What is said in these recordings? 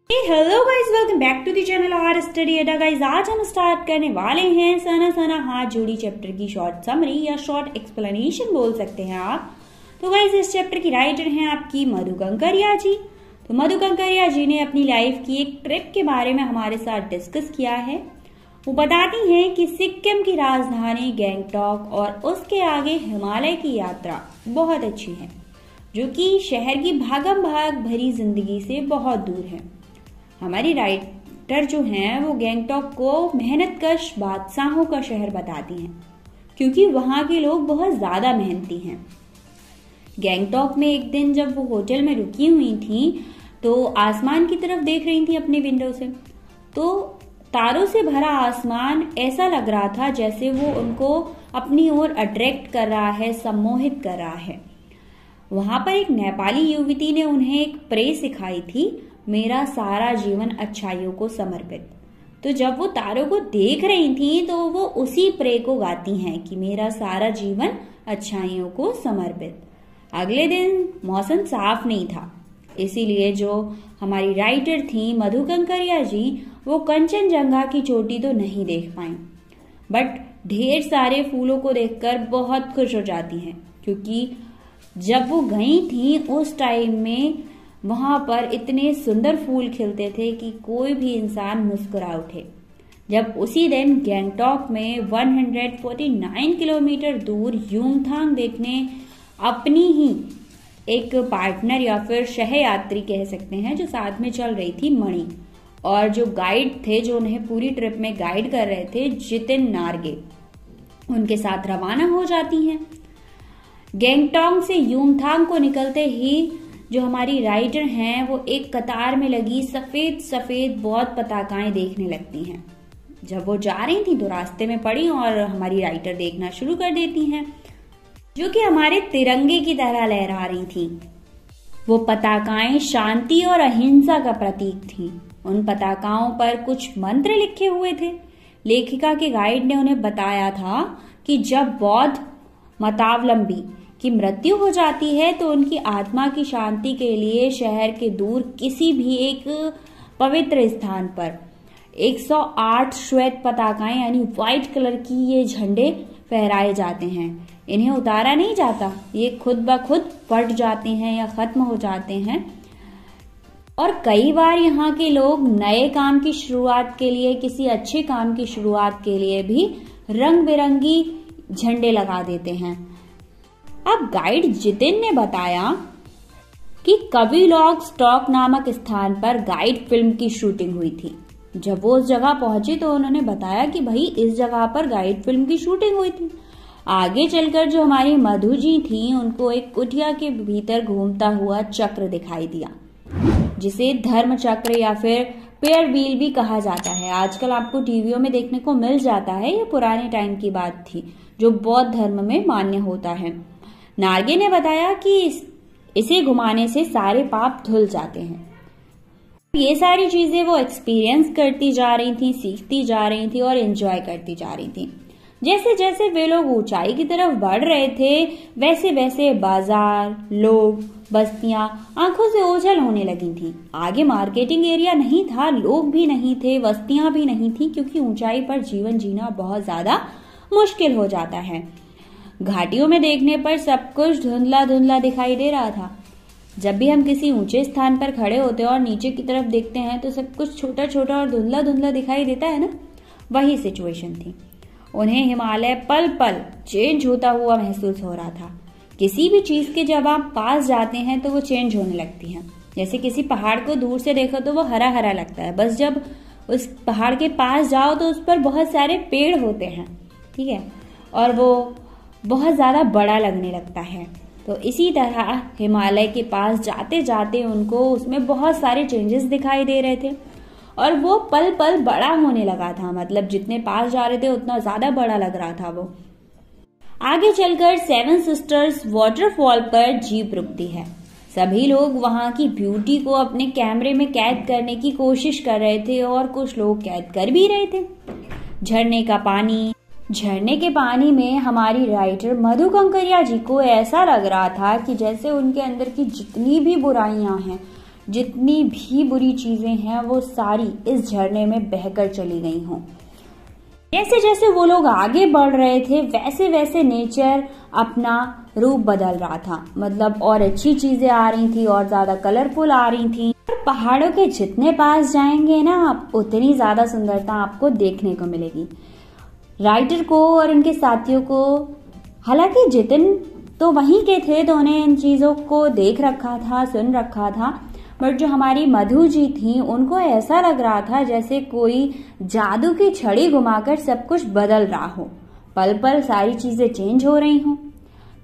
Hello guys, welcome back to the channel are study Adda. Guys, आज हम start करने वाले हैं सना सना हाथ जोड़ी चैप्टर की शॉर्ट समरी या शॉर्ट एक्सप्लेनेशन बोल सकते हैं आप। तो गाइस, इस चैप्टर की राइटर हैं आपकी मधु कंकरिया जी। तो मधु कंकरिया जी ने अपनी लाइफ की एक ट्रिप के बारे में हमारे साथ डिस्कस किया है। वो बताती हैं कि सिक्किम की राजधानी गैंगटॉक और उसके आगे हिमालय की यात्रा बहुत अच्छी है, जो कि शहर की भागम भाग भरी जिंदगी से बहुत दूर है। हमारी राइटर जो हैं वो गैंगटॉक को मेहनतकश बादशाहों का शहर बताती हैं, क्योंकि वहां के लोग बहुत ज्यादा मेहनती हैं। गैंगटॉक में एक दिन जब वो होटल में रुकी हुई थी तो आसमान की तरफ देख रही थी अपने विंडो से। तो तारों से भरा आसमान ऐसा लग रहा था जैसे वो उनको अपनी ओर अट्रैक्ट कर रहा है, सम्मोहित कर रहा है। वहां पर एक नेपाली युवती ने उन्हें एक प्रे सिखाई थी, मेरा सारा जीवन अच्छाइयों को समर्पित। तो जब वो तारों को देख रही थी तो वो उसी प्रे को गाती हैं कि मेरा सारा जीवन अच्छाइयों को समर्पित। अगले दिन मौसम साफ नहीं था, इसीलिए जो हमारी राइटर थी मधु कंकरिया जी वो कंचनजंगा की चोटी तो नहीं देख पाई, बट ढेर सारे फूलों को देखकर बहुत खुश हो जाती हैं, क्योंकि जब वो गई थी उस टाइम में वहां पर इतने सुंदर फूल खिलते थे कि कोई भी इंसान मुस्कुरा उठे। जब उसी दिन गैंगटॉक में 149 किलोमीटर दूर युमथांग देखने अपनी ही एक पार्टनर या फिर सहयात्री कह सकते हैं जो साथ में चल रही थी, मणि, और जो गाइड थे जो उन्हें पूरी ट्रिप में गाइड कर रहे थे, जितिन नार्गे, उनके साथ रवाना हो जाती हैं। गैंगटॉक से युमथांग को निकलते ही जो हमारी राइटर हैं वो एक कतार में लगी सफेद सफेद बहुत पताकाएं देखने लगती हैं। जब वो जा रही थी तो रास्ते में पड़ी और हमारी राइटर देखना शुरू कर देती हैं, जो कि हमारे तिरंगे की तरह लहरा रही थी। वो पताकाएं शांति और अहिंसा का प्रतीक थी। उन पताकाओं पर कुछ मंत्र लिखे हुए थे। लेखिका के गाइड ने उन्हें बताया था कि जब बौद्ध मतावलंबी की मृत्यु हो जाती है तो उनकी आत्मा की शांति के लिए शहर के दूर किसी भी एक पवित्र स्थान पर 108 श्वेत पताकाएं यानी व्हाइट कलर की ये झंडे फहराए जाते हैं। इन्हें उतारा नहीं जाता, ये खुद ब खुद फट जाते हैं या खत्म हो जाते हैं। और कई बार यहाँ के लोग नए काम की शुरुआत के लिए, किसी अच्छे काम की शुरुआत के लिए भी रंग बिरंगी झंडे लगा देते हैं। अब गाइड जितिन ने बताया कि कविलॉग स्टॉक नामक स्थान पर गाइड फिल्म की शूटिंग हुई थी। जब वो उस जगह पहुंचे तो उन्होंने बताया कि भाई इस जगह पर गाइड फिल्म की शूटिंग हुई थी। आगे चलकर जो हमारी मधु जी थी उनको एक कुटिया के भीतर घूमता हुआ चक्र दिखाई दिया, जिसे धर्म चक्र या फिर पेयर व्हील भी कहा जाता है। आजकल आपको टीवियों में देखने को मिल जाता है, ये पुराने टाइम की बात थी जो बौद्ध धर्म में मान्य होता है। नार्गे ने बताया कि इसे घुमाने से सारे पाप धुल जाते हैं। ये सारी चीजें वो एक्सपीरियंस करती जा रही थी, सीखती जा रही थी और एंजॉय करती जा रही थी। जैसे जैसे वे लोग ऊंचाई की तरफ बढ़ रहे थे वैसे वैसे बाजार, लोग, बस्तियां आंखों से ओझल होने लगी थी। आगे मार्केटिंग एरिया नहीं था, लोग भी नहीं थे, बस्तियां भी नहीं थी, क्योंकि ऊंचाई पर जीवन जीना बहुत ज्यादा मुश्किल हो जाता है। घाटियों में देखने पर सब कुछ धुंधला धुंधला दिखाई दे रहा था। जब भी हम किसी ऊंचे स्थान पर खड़े होते हैं और नीचे की तरफ देखते हैं तो सब कुछ छोटा छोटा और धुंधला धुंधला दिखाई देता है ना, वही सिचुएशन थी। उन्हें हिमालय पल पल चेंज होता हुआ महसूस हो रहा था। किसी भी चीज के जब आप पास जाते हैं तो वो चेंज होने लगती है। जैसे किसी पहाड़ को दूर से देखो तो वो हरा हरा लगता है, बस जब उस पहाड़ के पास जाओ तो उस पर बहुत सारे पेड़ होते हैं, ठीक है, और वो बहुत ज्यादा बड़ा लगने लगता है। तो इसी तरह हिमालय के पास जाते जाते उनको उसमें बहुत सारे चेंजेस दिखाई दे रहे थे और वो पल पल बड़ा होने लगा था। मतलब जितने पास जा रहे थे उतना ज्यादा बड़ा लग रहा था वो। आगे चलकर 7 सिस्टर्स वाटरफॉल पर जीप रुकती है। सभी लोग वहां की ब्यूटी को अपने कैमरे में कैद करने की कोशिश कर रहे थे और कुछ लोग कैद कर भी रहे थे। झरने के पानी में हमारी राइटर मधु कंकरिया जी को ऐसा लग रहा था कि जैसे उनके अंदर की जितनी भी बुराइयां हैं, जितनी भी बुरी चीजें हैं वो सारी इस झरने में बहकर चली गई हों। जैसे जैसे वो लोग आगे बढ़ रहे थे वैसे वैसे नेचर अपना रूप बदल रहा था, मतलब और अच्छी चीजें आ रही थी और ज्यादा कलरफुल आ रही थी। और पहाड़ों के जितने पास जाएंगे ना आप, उतनी ज्यादा सुंदरता आपको देखने को मिलेगी। राइटर को और उनके साथियों को, हालांकि जितिन तो वहीं के थे तो उन्हें इन चीजों को देख रखा था, सुन रखा था, बट जो हमारी मधु जी थी उनको ऐसा लग रहा था जैसे कोई जादू की छड़ी घुमाकर सब कुछ बदल रहा हो, पल पल सारी चीजें चेंज हो रही हों।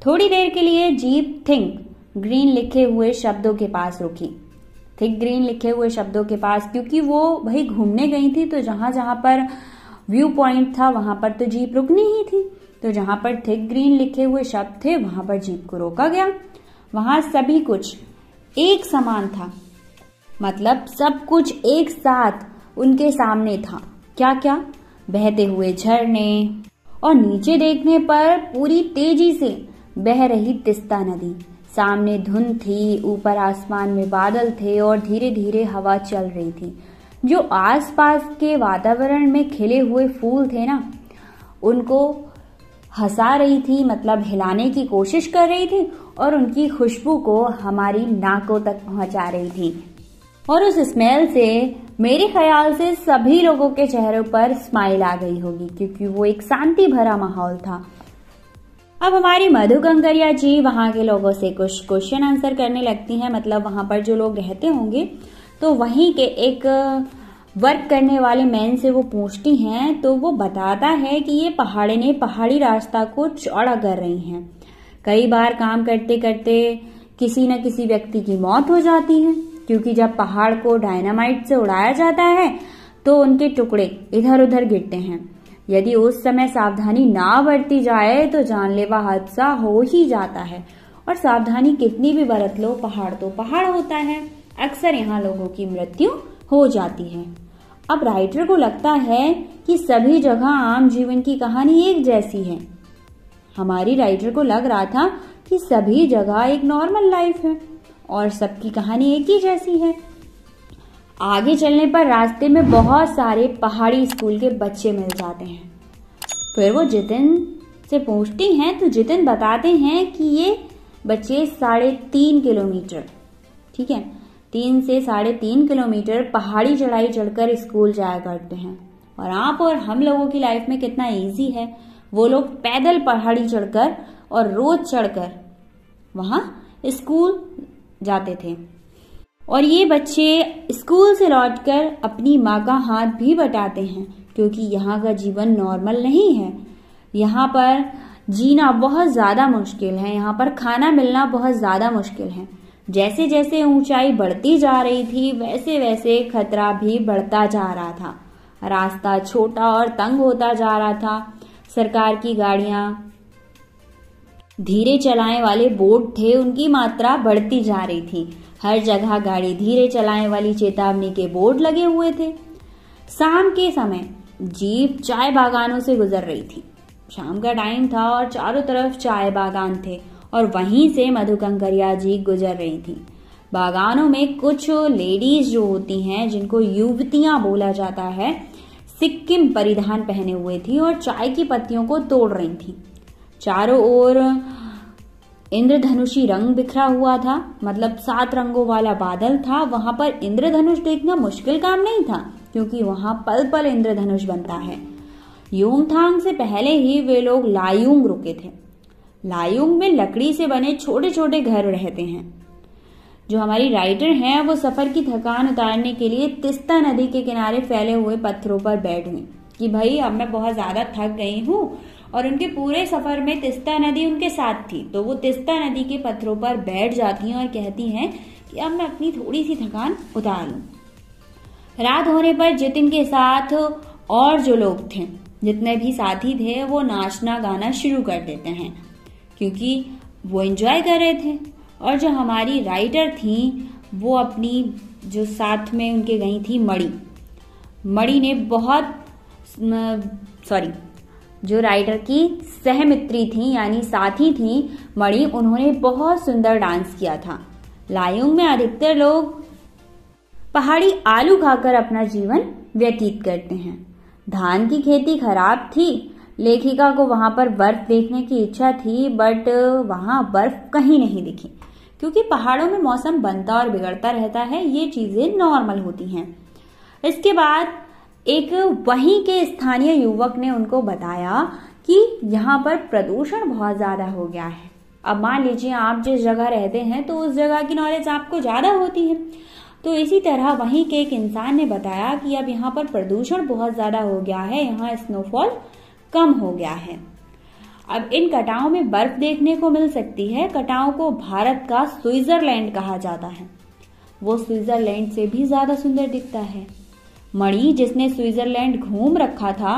थोड़ी देर के लिए जीप थिंक ग्रीन लिखे हुए शब्दों के पास रुकी। थिंक ग्रीन लिखे हुए शब्दों के पास, क्योंकि वो भाई घूमने गई थी तो जहां जहां पर व्यू पॉइंट था वहां पर तो जीप रुकनी ही थी। तो जहां पर थिक ग्रीन लिखे हुए शब्द थे वहां पर जीप को रोका गया। वहां सभी कुछ एक समान था, मतलब सब कुछ एक साथ उनके सामने था। क्या क्या? बहते हुए झरने और नीचे देखने पर पूरी तेजी से बह रही तिस्ता नदी। सामने धुंध थी, ऊपर आसमान में बादल थे और धीरे धीरे हवा चल रही थी। जो आसपास के वातावरण में खिले हुए फूल थे ना, उनको हंसा रही थी, मतलब हिलाने की कोशिश कर रही थी और उनकी खुशबू को हमारी नाकों तक पहुंचा रही थी। और उस स्मेल से मेरे ख्याल से सभी लोगों के चेहरों पर स्माइल आ गई होगी, क्योंकि वो एक शांति भरा माहौल था। अब हमारी मधु कंकरिया जी वहां के लोगों से कुछ क्वेश्चन आंसर करने लगती हैं, मतलब वहां पर जो लोग रहते होंगे तो वहीं के एक वर्क करने वाले मैन से वो पूछती हैं, तो वो बताता है कि ये पहाड़ी रास्ता को चौड़ा कर रही हैं। कई बार काम करते करते किसी न किसी व्यक्ति की मौत हो जाती है, क्योंकि जब पहाड़ को डायनामाइट से उड़ाया जाता है तो उनके टुकड़े इधर उधर गिरते हैं। यदि उस समय सावधानी ना बरती जाए तो जानलेवा हादसा हो ही जाता है। और सावधानी कितनी भी बरत लो, पहाड़ तो पहाड़ होता है, अक्सर यहाँ लोगों की मृत्यु हो जाती है। अब राइटर को लगता है कि सभी जगह आम जीवन की कहानी एक जैसी है। हमारी राइटर को लग रहा था कि सभी जगह एक नॉर्मल लाइफ है और सबकी कहानी एक ही जैसी है। आगे चलने पर रास्ते में बहुत सारे पहाड़ी स्कूल के बच्चे मिल जाते हैं। फिर वो जितिन से पूछती हैं तो जितिन बताते हैं कि ये बच्चे 3.5 किलोमीटर, ठीक है, 3 से 3.5 किलोमीटर पहाड़ी चढ़ाई चढ़कर स्कूल जाया करते हैं। और आप और हम लोगों की लाइफ में कितना इजी है, वो लोग पैदल पहाड़ी चढ़कर और रोज चढ़कर वहां स्कूल जाते थे। और ये बच्चे स्कूल से लौटकर अपनी माँ का हाथ भी बटाते हैं, क्योंकि यहाँ का जीवन नॉर्मल नहीं है। यहाँ पर जीना बहुत ज्यादा मुश्किल है, यहाँ पर खाना मिलना बहुत ज्यादा मुश्किल है। जैसे जैसे ऊंचाई बढ़ती जा रही थी वैसे वैसे खतरा भी बढ़ता जा रहा था। रास्ता छोटा और तंग होता जा रहा था। सरकार की गाड़ियां, धीरे चलाने वाले बोर्ड थे, उनकी मात्रा बढ़ती जा रही थी। हर जगह गाड़ी धीरे चलाने वाली चेतावनी के बोर्ड लगे हुए थे। शाम के समय जीप चाय बागानों से गुजर रही थी। शाम का टाइम था और चारों तरफ चाय बागान थे और वहीं से मधु कंकरिया जी गुजर रही थी। बागानों में कुछ लेडीज जो होती हैं, जिनको युवतियां बोला जाता है, सिक्किम परिधान पहने हुए थी और चाय की पत्तियों को तोड़ रही थी। चारों ओर इंद्रधनुषी रंग बिखरा हुआ था, मतलब 7 रंगों वाला बादल था। वहां पर इंद्रधनुष देखना मुश्किल काम नहीं था, क्योंकि वहां पल पल इंद्रधनुष बनता है। यूमथांग से पहले ही वे लोग लायुंग रुके थे। लायुंग में लकड़ी से बने छोटे छोटे घर रहते हैं। जो हमारी राइटर हैं वो सफर की थकान उतारने के लिए तिस्ता नदी के किनारे फैले हुए पत्थरों पर बैठ गई कि भाई अब मैं बहुत ज्यादा थक गई हूँ। और उनके पूरे सफर में तिस्ता नदी उनके साथ थी, तो वो तिस्ता नदी के पत्थरों पर बैठ जाती हैं और कहती हैं कि अब मैं अपनी थोड़ी सी थकान उतार लूं। रात होने पर जितिन के साथ और जो लोग थे, जितने भी साथी थे, वो नाचना गाना शुरू कर देते हैं, क्योंकि वो एंजॉय कर रहे थे। और जो हमारी राइटर थी वो अपनी जो साथ में उनके गई थी मणि ने बहुत जो राइटर की सहमित्री थी यानी साथी थी मणि, उन्होंने बहुत सुंदर डांस किया था। लायुंग में अधिकतर लोग पहाड़ी आलू खाकर अपना जीवन व्यतीत करते हैं। धान की खेती खराब थी। लेखिका को वहां पर बर्फ देखने की इच्छा थी, बट वहां बर्फ कहीं नहीं दिखी, क्योंकि पहाड़ों में मौसम बनता और बिगड़ता रहता है, ये चीजें नॉर्मल होती हैं। इसके बाद एक वहीं के स्थानीय युवक ने उनको बताया कि यहाँ पर प्रदूषण बहुत ज्यादा हो गया है। अब मान लीजिए आप जिस जगह रहते हैं तो उस जगह की नॉलेज आपको ज्यादा होती है, तो इसी तरह वहीं के एक इंसान ने बताया कि अब यहाँ पर प्रदूषण बहुत ज्यादा हो गया है, यहाँ स्नोफॉल कम हो गया है। अब इन कटाओं में बर्फ देखने को मिल सकती है। कटाओं को भारत का स्विट्जरलैंड कहा जाता है। वो स्विट्जरलैंड से भी ज्यादा सुंदर दिखता है। मणि, जिसने स्विट्जरलैंड घूम रखा था,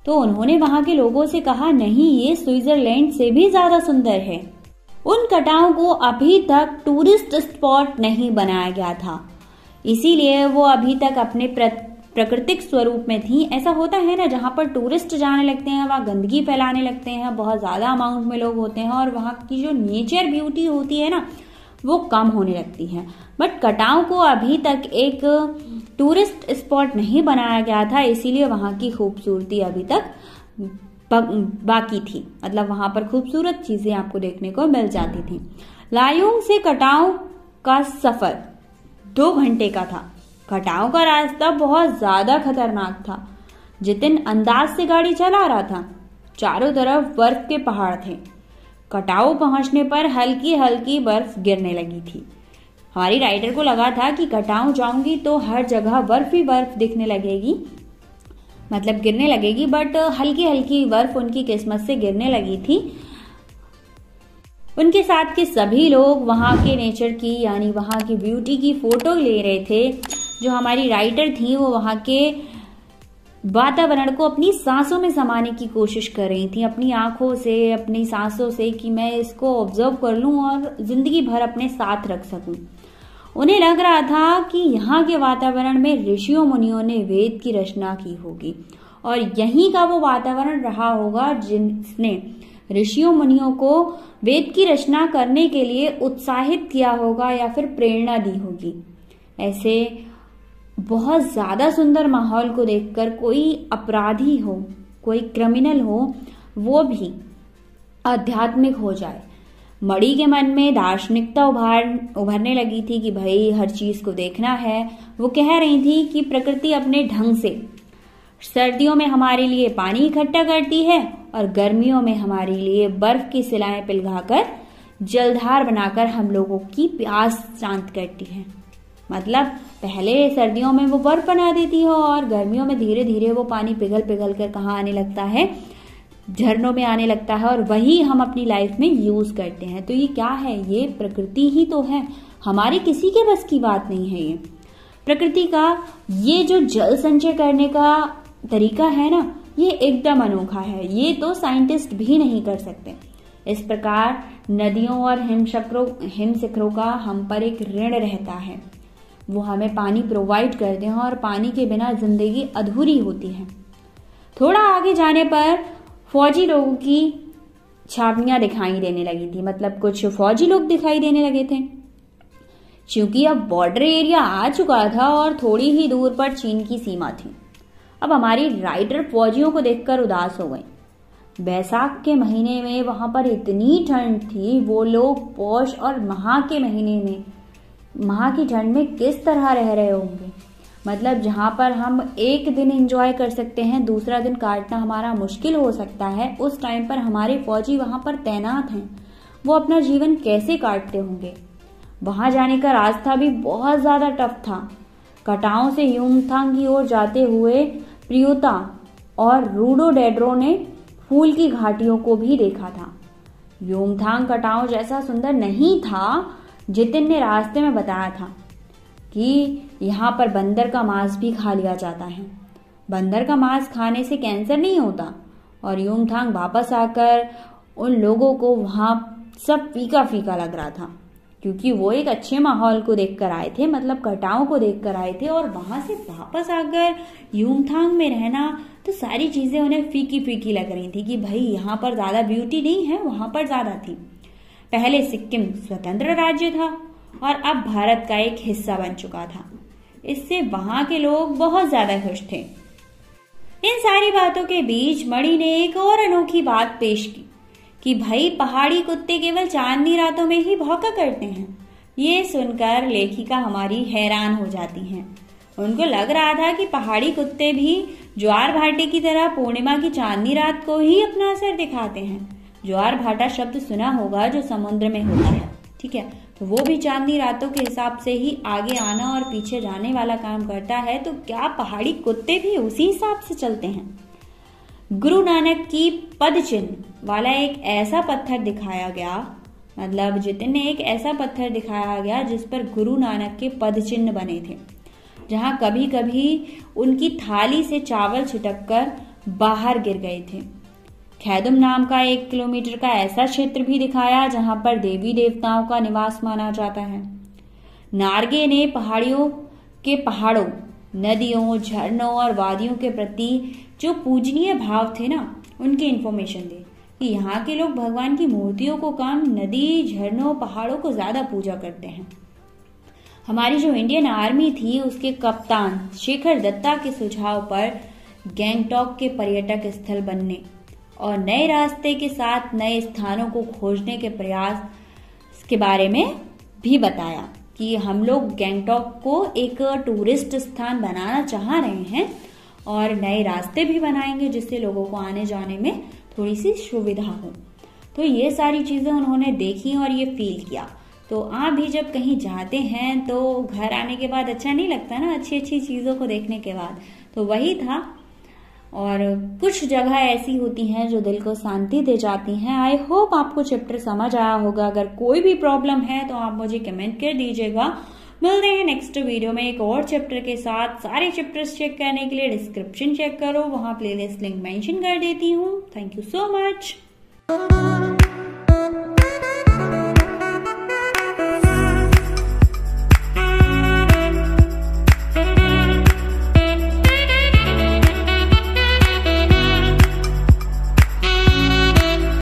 तो उन्होंने वहां के लोगों से कहा, नहीं, ये स्विट्जरलैंड से भी ज्यादा सुंदर है। उन कटाओं को अभी तक टूरिस्ट स्पॉट नहीं बनाया गया था, इसीलिए वो अभी तक अपने प्राकृतिक स्वरूप में थी। ऐसा होता है ना, जहां पर टूरिस्ट जाने लगते हैं वहां गंदगी फैलाने लगते हैं, बहुत ज्यादा अमाउंट में लोग होते हैं और वहां की जो नेचर ब्यूटी होती है ना, वो कम होने लगती है। बट कटाओं को अभी तक एक टूरिस्ट स्पॉट नहीं बनाया गया था, इसीलिए वहां की खूबसूरती अभी तक बाकी थी। मतलब वहां पर खूबसूरत चीजें आपको देखने को मिल जाती थी। लायुंग से कटाओं का सफर 2 घंटे का था। कटाओं का रास्ता बहुत ज्यादा खतरनाक था। जितिन अंदाज से गाड़ी चला रहा था। चारों तरफ बर्फ के पहाड़ थे। कटाओ पहुंचने पर हल्की हल्की बर्फ गिरने लगी थी। हमारी राइडर को लगा था कि कटाओ जाऊंगी तो हर जगह बर्फ ही बर्फ दिखने लगेगी, मतलब गिरने लगेगी, बट हल्की हल्की बर्फ उनकी किस्मत से गिरने लगी थी। उनके साथ के सभी लोग वहां के नेचर की, यानी वहां की ब्यूटी की फोटो ले रहे थे। जो हमारी राइडर थी वो वहां के वातावरण को अपनी सांसों में समाने की कोशिश कर रही थी, अपनी आंखों से, अपनी सांसों से, कि मैं इसको ऑब्जर्व कर लूं और जिंदगी भर अपने साथ रख सकूं। उन्हें लग रहा था कि यहाँ के वातावरण में ऋषियों मुनियों ने वेद की रचना की होगी और यहीं का वो वातावरण रहा होगा जिसने ऋषियों मुनियों को वेद की रचना करने के लिए उत्साहित किया होगा या फिर प्रेरणा दी होगी। ऐसे बहुत ज्यादा सुंदर माहौल को देखकर कोई अपराधी हो, कोई क्रिमिनल हो, वो भी आध्यात्मिक हो जाए। मणि के मन में दार्शनिकता उभरने लगी थी कि भाई हर चीज को देखना है। वो कह रही थी कि प्रकृति अपने ढंग से सर्दियों में हमारे लिए पानी इकट्ठा करती है और गर्मियों में हमारे लिए बर्फ की सिलाएं पिघलाकर जलधार बनाकर हम लोगों की प्यास शांत करती है। मतलब पहले सर्दियों में वो बर्फ बना देती है और गर्मियों में धीरे धीरे वो पानी पिघल पिघल कर कहाँ आने लगता है, झरनों में आने लगता है और वही हम अपनी लाइफ में यूज करते हैं। तो ये क्या है? ये प्रकृति ही तो है, हमारी किसी के बस की बात नहीं है। ये प्रकृति का ये जो जल संचय करने का तरीका है ना, ये एकदम अनोखा है। ये तो साइंटिस्ट भी नहीं कर सकते। इस प्रकार नदियों और हिम शिखरों का हम पर एक ऋण रहता है। वो हमें पानी प्रोवाइड करते हैं और पानी के बिना जिंदगी अधूरी होती है। थोड़ा आगे जाने पर फौजी लोगों की छावनियां दिखाई देने लगी थी, मतलब कुछ फौजी लोग दिखाई देने लगे थे। क्योंकि अब बॉर्डर एरिया आ चुका था और थोड़ी ही दूर पर चीन की सीमा थी। अब हमारी राइडर फौजियों को देखकर उदास हो गई। बैसाख के महीने में वहां पर इतनी ठंड थी, वो लोग पौष और माह के महीने में, माह की ठंड में किस तरह रह रहे होंगे। मतलब जहां पर हम एक दिन एंजॉय कर सकते हैं, दूसरा दिन काटना हमारा मुश्किल हो सकता है, उस टाइम पर हमारे फौजी वहां पर तैनात हैं। वो अपना जीवन कैसे काटते होंगे। वहां जाने का रास्ता भी बहुत ज्यादा टफ था। कटाओं से युमथांग की ओर जाते हुए प्रियोता और रूडोडेड्रो ने फूल की घाटियों को भी देखा था। युमथांग कटाओं जैसा सुंदर नहीं था। जितिन ने रास्ते में बताया था कि यहाँ पर बंदर का मांस भी खा लिया जाता है। बंदर का मांस खाने से कैंसर नहीं होता। और युमथांग वापस आकर उन लोगों को वहां सब फीका फीका लग रहा था, क्योंकि वो एक अच्छे माहौल को देखकर आए थे, मतलब कटाओं को देखकर आए थे, और वहां से वापस आकर युमथांग में रहना तो सारी चीजें उन्हें फीकी फीकी लग रही थी कि भाई यहाँ पर ज्यादा ब्यूटी नहीं है, वहां पर ज्यादा थी। पहले सिक्किम स्वतंत्र राज्य था और अब भारत का एक हिस्सा बन चुका था। इससे वहां के लोग बहुत ज्यादा खुश थे। इन सारी बातों के बीच मणि ने एक और अनोखी बात पेश की कि भाई पहाड़ी कुत्ते केवल चांदनी रातों में ही भौंका करते हैं। ये सुनकर लेखिका हमारी हैरान हो जाती हैं। उनको लग रहा था कि पहाड़ी कुत्ते भी ज्वार भाटे की तरह पूर्णिमा की चांदनी रात को ही अपना असर दिखाते हैं। ज्वार भाटा शब्द सुना होगा जो समुद्र में होता है, ठीक है, तो वो भी चांदनी रातों के हिसाब से ही आगे आना और पीछे जाने वाला काम करता है। तो क्या पहाड़ी कुत्ते भी उसी हिसाब से चलते हैं? गुरु नानक की पद चिन्ह वाला एक ऐसा पत्थर दिखाया गया, मतलब जितिन ने एक ऐसा पत्थर दिखाया गया जिस पर गुरु नानक के पद चिन्ह बने थे, जहां कभी कभी उनकी थाली से चावल छिटककर बाहर गिर गए थे। खैदुम नाम का 1 किलोमीटर का ऐसा क्षेत्र भी दिखाया जहां पर देवी देवताओं का निवास माना जाता है। नार्गे ने पहाड़ों, नदियों, झरनों और वादियों के प्रति जो पूजनीय भाव थे ना, उनकी इंफॉर्मेशन दी कि यहाँ के लोग भगवान की मूर्तियों को कम, नदी, झरनों, पहाड़ों को ज्यादा पूजा करते हैं। हमारी जो इंडियन आर्मी थी उसके कप्तान शेखर दत्ता के सुझाव पर गैंगटॉक के पर्यटक स्थल बनने और नए रास्ते के साथ नए स्थानों को खोजने के प्रयास के बारे में भी बताया कि हम लोग गैंगटॉक को एक टूरिस्ट स्थान बनाना चाह रहे हैं और नए रास्ते भी बनाएंगे जिससे लोगों को आने जाने में थोड़ी सी सुविधा हो। तो ये सारी चीजें उन्होंने देखी और ये फील किया। तो आप भी जब कहीं जाते हैं तो घर आने के बाद अच्छा नहीं लगता ना, अच्छी अच्छी चीजों को देखने के बाद। तो वही था। और कुछ जगह ऐसी होती हैं जो दिल को शांति दे जाती हैं। आई होप आपको चैप्टर समझ आया होगा। अगर कोई भी प्रॉब्लम है तो आप मुझे कमेंट कर दीजिएगा। मिलते हैं नेक्स्ट वीडियो में एक और चैप्टर के साथ। सारे चैप्टर्स चेक करने के लिए डिस्क्रिप्शन चेक करो, वहां प्लेलिस्ट लिंक मेंशन कर देती हूँ। Thank you so much.